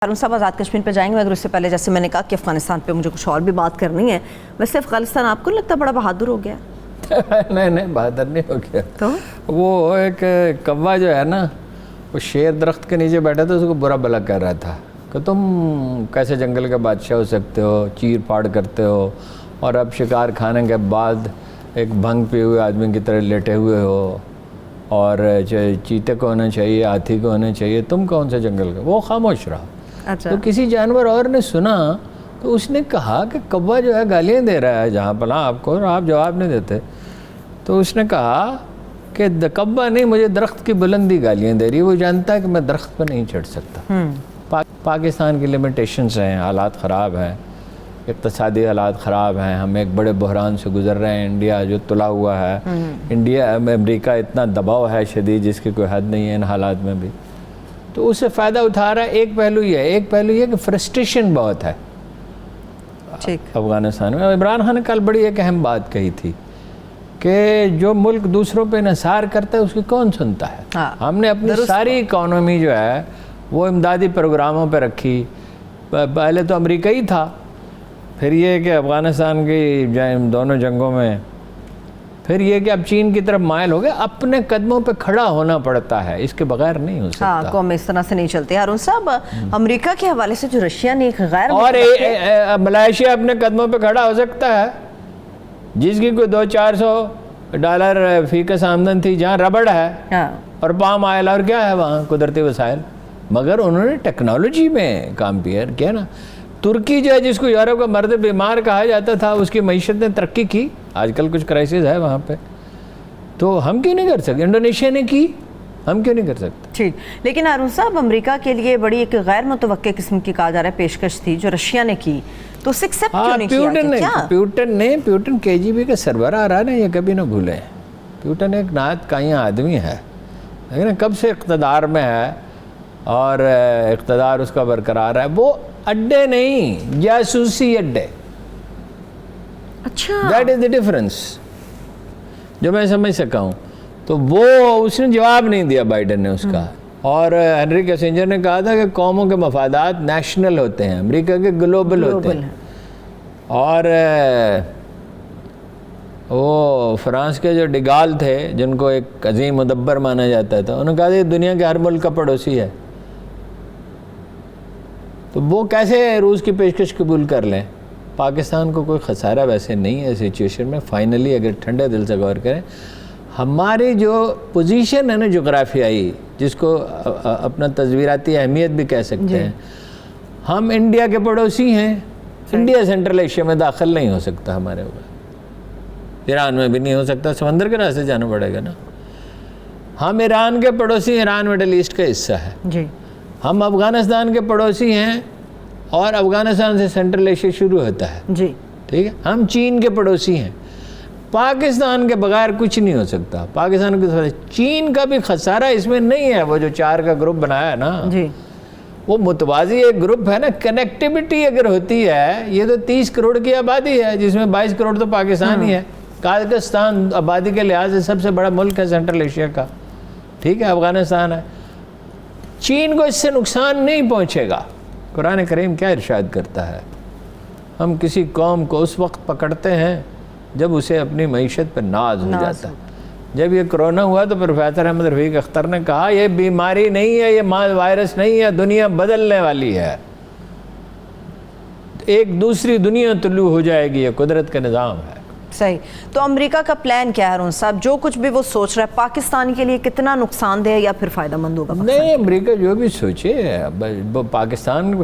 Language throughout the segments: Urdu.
ہارون صاحب آزاد کشمیر پہ جائیں گے مگر اس سے پہلے جیسے میں نے کہا کہ افغانستان پہ مجھے کچھ اور بھی بات کرنی ہے. ویسے افغانستان آپ کو لگتا ہے بڑا بہادر ہو گیا؟ نہیں بہادر نہیں ہو گیا. تو وہ ایک کوا جو ہے نا وہ شیر درخت کے نیچے بیٹھا تھا, اس کو برا بلا کہہ رہا تھا کہ تم کیسے جنگل کے بادشاہ ہو سکتے ہو, چیر پھاڑ کرتے ہو اور اب شکار کھانے کے بعد ایک بھنگ پی ہوئے آدمی کی طرح لیٹے ہوئے ہو, اور چیتے کو ہونا چاہیے, ہاتھی کو ہونا چاہیے, تم کون سے جنگل کا. وہ خاموش رہا. تو کسی جانور اور نے سنا تو اس نے کہا کہ کوا جو ہے گالیاں دے رہا ہے جہاں پناہ آپ کو, اور آپ جواب نہیں دیتے. تو اس نے کہا کہ کوا نہیں, مجھے درخت کی بلندی گالیاں دے رہی ہے, وہ جانتا ہے کہ میں درخت پہ نہیں چڑھ سکتا. پاکستان کی لمیٹیشنز ہیں, حالات خراب ہیں, اقتصادی حالات خراب ہیں, ہم ایک بڑے بحران سے گزر رہے ہیں. انڈیا جو تلا ہوا ہے, انڈیا میں امریکہ اتنا دباؤ ہے شدید جس کی کوئی حد نہیں ہے ان حالات میں بھی, تو اس سے فائدہ اٹھا رہا ہے. ایک پہلو یہ ہے, ایک پہلو یہ کہ فرسٹریشن بہت ہے افغانستان میں. عمران خان نے کل بڑی ایک اہم بات کہی تھی کہ جو ملک دوسروں پہ انحصار کرتا ہے اس کی کون سنتا ہے. ہم نے اپنی ساری اکانومی جو ہے وہ امدادی پروگراموں پہ رکھی. پہلے تو امریکہ ہی تھا, پھر یہ کہ افغانستان کی دونوں جنگوں میں, پھر یہ کہ اب چین کی طرف مائل ہو گئے. اپنے قدموں پہ کھڑا ہونا پڑتا ہے, اس کے بغیر نہیں ہو سکتا. قوم اس طرح سے نہیں چلتی. ہارون صاحب, امریکہ کے حوالے سے جو رشیا نے ایک غیر اور ملائیشیا اپنے قدموں پہ کھڑا ہو سکتا ہے جس کی کوئی $200-400 فی کس آمدن تھی, جہاں ربڑ ہے اور پام آئل اور کیا ہے وہاں قدرتی وسائل, مگر انہوں نے ٹیکنالوجی میں کام کیا نا. ترکی جو ہے جس کو یورپ کا مرد بیمار کہا جاتا تھا, اس کی معیشت نے ترقی کی. آج کل کچھ کرائسس ہے وہاں پہ, تو ہم کیوں نہیں کر سکتے؟ انڈونیشیا نے کی, ہم کیوں نہیں کر سکتے؟ ٹھیک. لیکن ہارون صاحب, امریکہ کے لیے بڑی ایک غیر متوقع قسم کی کہا جا رہا ہے پیشکش تھی جو رشیا نے کی, تو اسے ایکسیپٹ کیوں نہیں کیا؟ پیوٹن KGB کا سربراہ رہا نا, یہ کبھی نہ بھولیں. پیوٹن ایک نہایت کائیاں آدمی ہے, لیکن کب سے اقتدار میں ہے اور اقتدار اس کا برقرار ہے. وہ اڈے نہیں, جاسوسی اڈے. اچھا, دیٹ از دی ڈفرنس جو میں سمجھ سکا ہوں. تو وہ اس نے جواب نہیں دیا بائیڈن نے اس کا. اور ہنری کیسنجر نے کہا تھا کہ قوموں کے مفادات نیشنل ہوتے ہیں, امریکہ کے گلوبل ہوتے ہیں. اور وہ فرانس کے جو ڈیگال تھے جن کو ایک عظیم مدبر مانا جاتا تھا, انہوں نے کہا تھا کہ دنیا کے ہر ملک کا پڑوسی ہے. تو وہ کیسے روس کی پیشکش قبول کر لیں؟ پاکستان کو کوئی خسارہ ویسے نہیں ہے سچویشن میں. فائنلی اگر ٹھنڈے دل سے غور کریں, ہماری جو پوزیشن ہے نا جغرافیائی, جس کو اپنا تصویراتی اہمیت بھی کہہ سکتے ہیں, ہم انڈیا کے پڑوسی ہیں. انڈیا سینٹرل ایشیا میں داخل نہیں ہو سکتا ہمارے اوپر, ایران میں بھی نہیں ہو سکتا, سمندر کے راستے جانا پڑے گا نا. ہم ایران کے پڑوسی, ایران مڈل ایسٹ کا حصہ ہے. جی, ہم افغانستان کے پڑوسی ہیں اور افغانستان سے سینٹرل ایشیا شروع ہوتا ہے. جی, ٹھیک ہے. ہم چین کے پڑوسی ہیں. پاکستان کے بغیر کچھ نہیں ہو سکتا. پاکستان کے چین کا بھی خسارہ اس میں نہیں ہے. وہ جو 4 کا گروپ بنایا ہے نا, جی, وہ متوازی ایک گروپ ہے نا. کنیکٹیوٹی اگر ہوتی ہے, یہ تو 30 کروڑ کی آبادی ہے جس میں 22 کروڑ تو پاکستان ہی ہے. قازقستان آبادی کے لحاظ سے سب سے بڑا ملک ہے سینٹرل ایشیا کا. ٹھیک ہے, افغانستان ہے. چین کو اس سے نقصان نہیں پہنچے گا. قرآن کریم کیا ارشاد کرتا ہے؟ ہم کسی قوم کو اس وقت پکڑتے ہیں جب اسے اپنی معیشت پہ ناز ہو جاتا ہے. جب یہ کرونا ہوا تو پروفیسر احمد رفیق اختر نے کہا یہ بیماری نہیں ہے, یہ وائرس نہیں ہے, دنیا بدلنے والی ہے, ایک دوسری دنیا طلوع ہو جائے گی, یہ قدرت کا نظام ہے. صحیح. تو امریکہ کا پلان کیا ہے ہارون صاحب؟ جو کچھ بھی وہ سوچ رہا ہے پاکستان کے لیے کتنا نقصان دہ یا پھر فائدہ مند ہوگا؟ نہیں, امریکہ جو بھی سوچے, پاکستان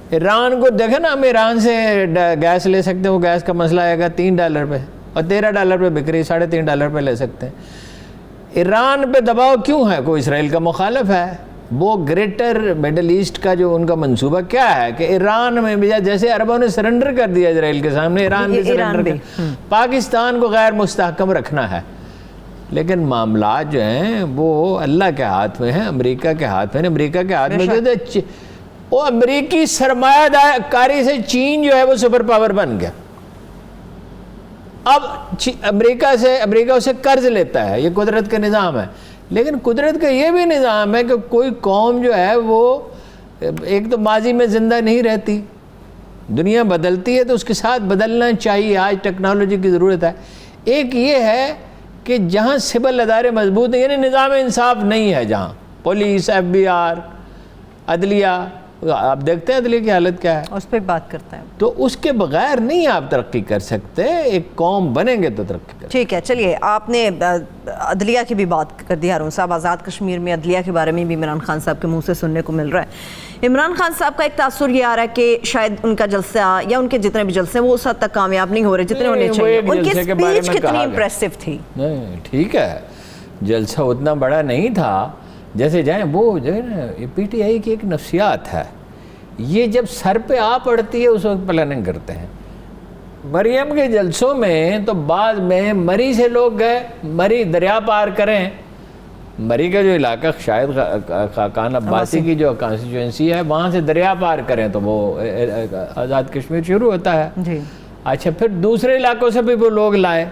ایران کو دیکھیں نا, ہم ایران سے گیس لے سکتے ہیں. وہ گیس کا مسئلہ آئے گا $3 پہ, اور $13 پہ بک رہی, $3.5 پہ لے سکتے ہیں. ایران پہ دباؤ کیوں ہے؟ کوئی اسرائیل کا مخالف ہے. وہ گریٹر مڈل ایسٹ کا جو ان کا منصوبہ کیا ہے کہ ایران میں بھی جیسے عربوں نے سرنڈر کر دیا اسرائیل کے سامنے, ایران بھی سرنڈر کر, پاکستان کو غیر مستحکم رکھنا ہے. لیکن معاملات جو ہیں وہ اللہ کے ہاتھ میں ہیں, امریکہ کے ہاتھ میں. امریکہ کے ہاتھ میں جو وہ امریکی سرمایہ کاری سے چین جو ہے وہ سپر پاور بن گیا. اب امریکہ اسے قرض لیتا ہے, یہ قدرت کا نظام ہے. لیکن قدرت کا یہ بھی نظام ہے کہ کوئی قوم جو ہے وہ ایک تو ماضی میں زندہ نہیں رہتی, دنیا بدلتی ہے تو اس کے ساتھ بدلنا چاہیے, آج ٹیکنالوجی کی ضرورت ہے. ایک یہ ہے کہ جہاں سول ادارے مضبوط ہیں, یعنی نظام انصاف نہیں ہے, جہاں پولیس, ایف بی آر, عدلیہ, آپ دیکھتے ہیں عدلیہ کی حالت کیا ہے, اس پہ بات کرتے ہیں, تو اس کے بغیر نہیں آپ ترقی کر سکتے. ایک قوم بنیں گے تو ترقی کر. ٹھیک ہے, چلیے آپ نے عدلیہ کی بھی بات کر دی ہارون صاحب. آزاد کشمیر میں عدلیہ کے بارے میں بھی عمران خان صاحب کے منہ سے سننے کو مل رہا ہے. عمران خان صاحب کا ایک تاثر یہ آ رہا ہے کہ شاید ان کا جلسہ یا ان کے جتنے بھی جلسے ہیں وہ اس حد تک کامیاب نہیں ہو رہے جتنے ہونے چاہیے. ان کی اسپیچ کتنی امپریسو تھی. نہیں ٹھیک ہے, جلسہ اتنا بڑا نہیں تھا جیسے جائیں وہ جو ہے نا, پی ٹی آئی کی ایک نفسیات ہے, یہ جب سر پہ آ پڑتی ہے اس وقت پلاننگ کرتے ہیں. مریم کے جلسوں میں تو بعد میں مری سے لوگ گئے, مری دریا پار کریں, مری کا جو علاقہ شاید خاقان عباسی کی جو کانسٹیچوئنسی ہے وہاں سے دریا پار کریں تو وہ آزاد کشمیر شروع ہوتا ہے. جی اچھا, پھر دوسرے علاقوں سے بھی وہ لوگ لائے,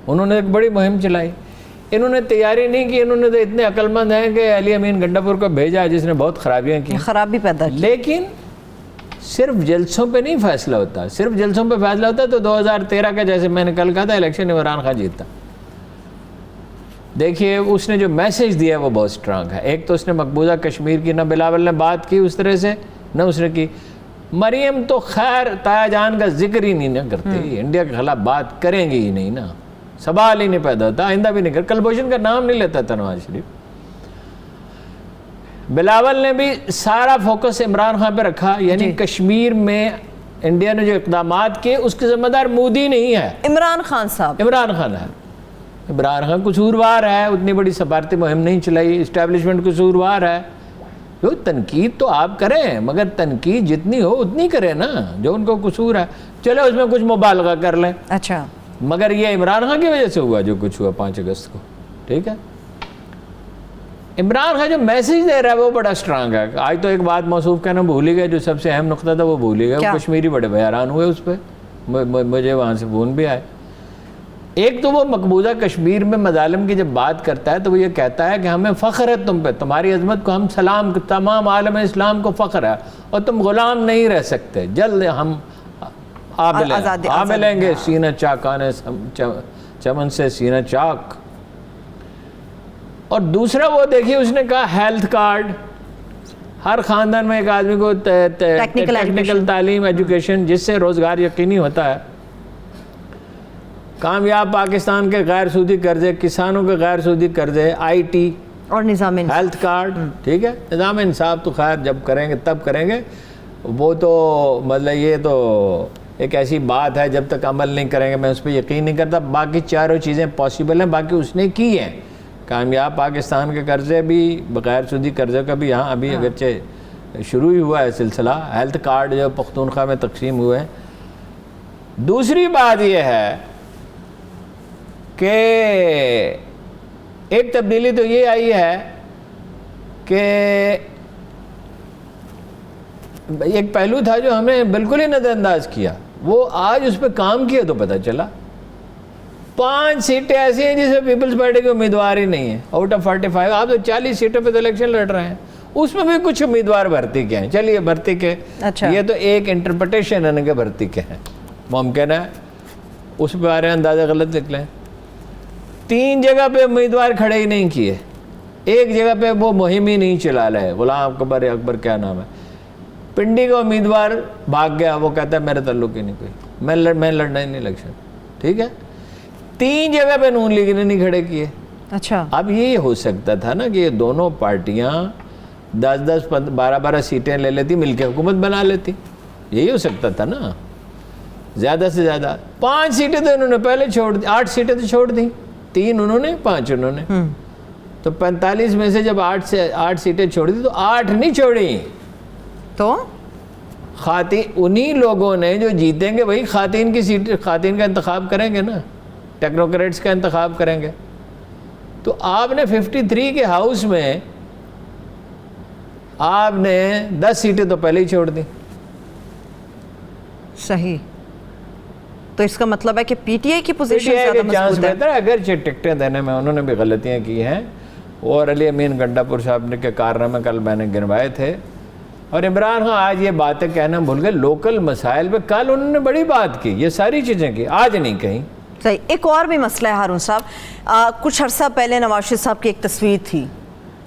انہوں نے ایک بڑی مہم چلائی. انہوں نے تیاری نہیں کی, انہوں نے تو اتنے عقل مند ہیں کہ علی امین گنڈاپور کو بھیجا جس نے بہت خرابیاں کی, خرابی پیدا کی. لیکن صرف جلسوں پہ نہیں فیصلہ ہوتا. صرف جلسوں پہ فیصلہ ہوتا تو 2013 کا جیسے میں نے کل کہا تھا الیکشن عمران خان جیتا. دیکھیے اس نے جو میسیج دیا ہے وہ بہت سٹرانگ ہے. ایک تو اس نے مقبوضہ کشمیر کی, نہ بلاول نے بات کی اس طرح سے, نہ اس نے کی. مریم تو خیر تایا جان کا ذکر ہی نہیں نہ کرتی, انڈیا کے خلاف بات کریں گی ہی نہیں نا, سوال ہی نہیں پیدا ہوتا, آئندہ بھی نہیں کر. کلبھوشن کا نام نہیں لیتا تھا نواز شریف. بلاول نے بھی سارا فوکس عمران خان پہ رکھا, یعنی کشمیر میں انڈیا نے جو اقدامات کیے اس کے ذمہ دار مودی نہیں ہے, عمران خان صاحب. عمران خان ہے. عمران خان قصوروار ہے, اتنی بڑی سفارتی مہم نہیں چلائی, اسٹیبلشمنٹ قصوروار ہے. جو تنقید تو آپ کریں مگر تنقید جتنی ہو اتنی کریں نا, جو ان کو قصور ہے چلو اس میں کچھ مبالغہ کر لیں. اچھا, مگر یہ عمران خان کی وجہ سے ہوا جو کچھ ہوا 5 اگست کو. ٹھیک ہے, عمران خان جو میسیج دے رہا ہے وہ بڑا سٹرانگ ہے. آج تو ایک بات موصوف کہنا بھول ہی گئے, جو سب سے اہم نقطہ تھا وہ بھول ہی گئے. وہ کشمیری بڑے حیران ہوئے اس پہ, مجھے وہاں سے فون بھی آئے. ایک تو وہ مقبوضہ کشمیر میں مظالم کی جب بات کرتا ہے تو وہ یہ کہتا ہے کہ ہمیں فخر ہے تم پہ, تمہاری عظمت کو ہم سلام, تمام عالم اسلام کو فخر ہے, اور تم غلام نہیں رہ سکتے, جلد ہم آ ملیں گے سینہ چاکانے چمن سے سینہ چاک. اور دوسرا وہ دیکھیے اس نے کہا ہیلتھ کارڈ, ہر خاندان میں ایک آدمی کو ٹیکنیکل تعلیم, ایجوکیشن, جس سے روزگار یقینی ہوتا ہے. کامیاب پاکستان کے غیر سودی قرضے, کسانوں کے غیر سودی قرضے, آئی ٹی اور نظام ہیلتھ کارڈ. ٹھیک ہے, نظام انصاف تو خیر جب کریں گے تب کریں گے, وہ تو مطلب یہ تو ایک ایسی بات ہے جب تک عمل نہیں کریں گے میں اس پہ یقین نہیں کرتا. باقی چاروں چیزیں پاسبل ہیں, باقی اس نے کی ہیں. کامیاب پاکستان کے قرضے بھی, بغیر سودی قرضے کا بھی یہاں ابھی اگرچہ شروع ہی ہوا ہے سلسلہ. ہیلتھ کارڈ جو پختونخوا میں تقسیم ہوئے ہیں. دوسری بات یہ ہے کہ ایک تبدیلی تو یہ آئی ہے کہ ایک پہلو تھا جو ہمیں بالکل ہی نظر انداز کیا, وہ آج اس پہ کام کیا تو پتہ چلا. 5 سیٹیں ایسی ہیں جس میں پیپلز پارٹی کے امیدوار ہی نہیں ہیں آؤٹ آف 45. آپ تو 40 سیٹوں پہ تو الیکشن لڑ رہے ہیں, اس میں بھی کچھ امیدوار بھرتی کے ہیں. چلیے بھرتی کے, یہ تو ایک انٹرپریٹیشن ہے کہ بھرتی کے ہیں, ممکن ہے اس بارے اندازہ غلط نکلیں. 3 جگہ پہ امیدوار کھڑے ہی نہیں کیے, ایک جگہ پہ وہ مہم ہی نہیں چلا رہے. غلام اکبر کیا نام ہے, پنڈی کا امیدوار بھاگ گیا, وہ کہتا ہے میرے تعلق ہی نہیں کوئی, میں لڑنا ہی نہیں الیکشن. ٹھیک ہے, 3 جگہ پہ نون لیگ نے نہیں کھڑے کیے. اچھا, اب یہ ہو سکتا تھا نا کہ یہ دونوں پارٹیاں 10 12 سیٹیں لے لیتی, مل کے حکومت بنا لیتی. یہی ہو سکتا تھا نا, زیادہ سے زیادہ. 5 سیٹیں تو انہوں نے پہلے چھوڑ دی, 8 سیٹیں تو چھوڑ دیں, 3 انہوں نے 5 انہوں نے. تو 45 میں سے جب 8 سیٹیں چھوڑی تھی تو 8 نہیں چھوڑی, تو انہی لوگوں نے جو جیتیں گے وہی خواتین کی سیٹ, خواتین کا انتخاب کریں گے نا, ٹیکنوکریٹس کا انتخاب کریں گے. تو آپ نے 53 کے ہاؤس میں آپ نے 10 سیٹیں تو پہلے ہی چھوڑ دی. صحیح, تو اس کا مطلب ہے کہ پی ٹی آئی کی پوزیشن زیادہ مضبوط ہے. اگرچہ ٹکٹیں دینے میں انہوں نے بھی غلطیاں کی ہیں, اور علی امین گنڈاپور صاحب نے کے کارنامے کل میں نے گنوائے تھے, اور عمران خان آج یہ باتیں کہنا بھول گئے لوکل مسائل پہ. کل انہوں نے بڑی بات کی, یہ ساری چیزیں کی, آج نہیں کہیں. صحیح. ایک اور بھی مسئلہ ہے ہارون صاحب, کچھ عرصہ پہلے نواز شریف صاحب کی ایک تصویر تھی,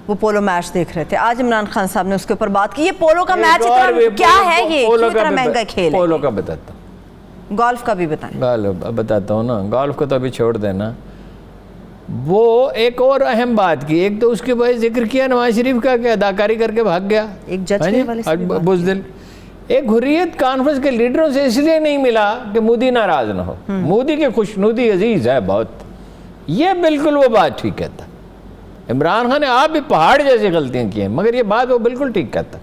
وہ پولو میچ دیکھ رہے تھے. آج عمران خان صاحب نے اس کے اوپر بات کی. یہ پولو کا میچ کیا ہے, یہ کیوں اتنا مہنگا کھیل ہے؟ پولو کا بتاتا ہوں, گولف کا بھی بتائیں. بتاتا ہوں نا, گولف کو تو ابھی چھوڑ دینا. وہ ایک اور اہم بات کی, ایک تو اس کے بعد ذکر کیا نواز شریف کا کہ اداکاری کر کے بھاگ گیا ایک جج کے حوالے سے بزدل. ایک حریت کانفرنس کے لیڈروں سے اس لیے نہیں ملا کہ مودی ناراض نہ ہو, مودی کے خوشنودی عزیز ہے بہت. یہ بالکل وہ بات ٹھیک کہتا. عمران خان نے آپ بھی پہاڑ جیسی غلطیاں کی ہیں, مگر یہ بات وہ بالکل ٹھیک کہتا.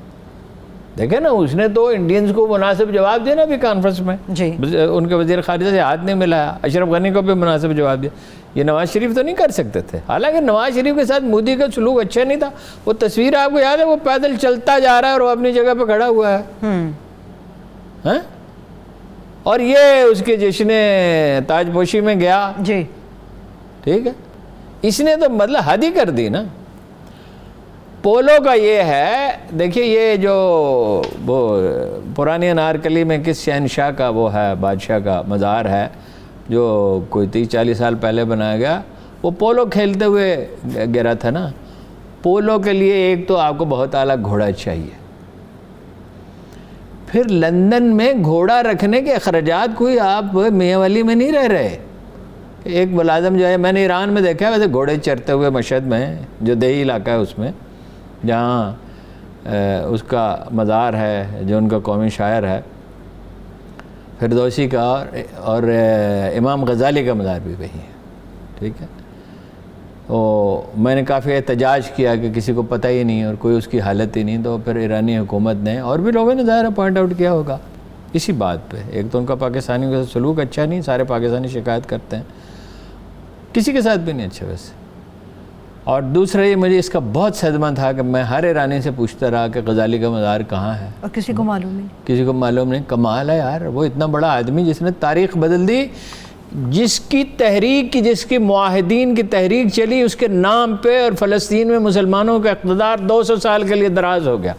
دیکھیں نا, اس نے تو انڈینز کو مناسب جواب دیا نا ابھی کانفرنس میں, ان کے وزیر خارجہ سے ہاتھ نہیں ملایا. اشرف غنی کو بھی مناسب جواب دیا. یہ نواز شریف تو نہیں کر سکتے تھے. حالانکہ نواز شریف کے ساتھ مودی کا سلوک اچھا نہیں تھا. وہ تصویر آپ کو یاد ہے, وہ پیدل چلتا جا رہا ہے اور وہ اپنی جگہ پہ کھڑا ہوا ہے, اور یہ اس کے جشن تاج پوشی میں گیا. جی ٹھیک ہے, اس نے تو مطلب حد ہی کر دی نا. پولو کا یہ ہے, دیکھیے یہ جو وہ پرانی انارکلی میں کس شہنشاہ کا وہ ہے, بادشاہ کا مزار ہے جو کوئی 30-40 سال پہلے بنایا گیا, وہ پولو کھیلتے ہوئے گرا تھا نا. پولو کے لیے ایک تو آپ کو بہت اعلیٰ گھوڑا چاہیے. پھر لندن میں گھوڑا رکھنے کے اخراجات کوئی آپ میاں ولی میں نہیں رہ رہے. ایک ملازم جو ہے, میں نے ایران میں دیکھا ہے ویسے گھوڑے چرتے ہوئے مشہد میں, جو دیہی علاقہ ہے اس میں, جہاں اس کا مزار ہے جو ان کا قومی شاعر ہے فردوسی کا, اور امام غزالی کا مزار بھی وہی ہے. ٹھیک ہے, میں نے کافی احتجاج کیا کہ کسی کو پتہ ہی نہیں اور کوئی اس کی حالت ہی نہیں. تو پھر ایرانی حکومت نے اور بھی لوگوں نے ظاہر پوائنٹ آؤٹ کیا ہوگا اسی بات پہ. ایک تو ان کا پاکستانیوں کے ساتھ سلوک اچھا نہیں, سارے پاکستانی شکایت کرتے ہیں, کسی کے ساتھ بھی نہیں اچھا ویسے. اور دوسرا یہ مجھے اس کا بہت صدمہ تھا کہ میں ہر ایرانی سے پوچھتا رہا کہ غزالی کا مزار کہاں ہے, اور کسی کو معلوم نہیں. کسی کو معلوم نہیں. کمال ہے یار, وہ اتنا بڑا آدمی جس نے تاریخ بدل دی, جس کی تحریک کی, جس کی معاہدین کی تحریک چلی, اس کے نام پہ اور فلسطین میں مسلمانوں کا اقتدار 200 سال کے لیے دراز ہو گیا.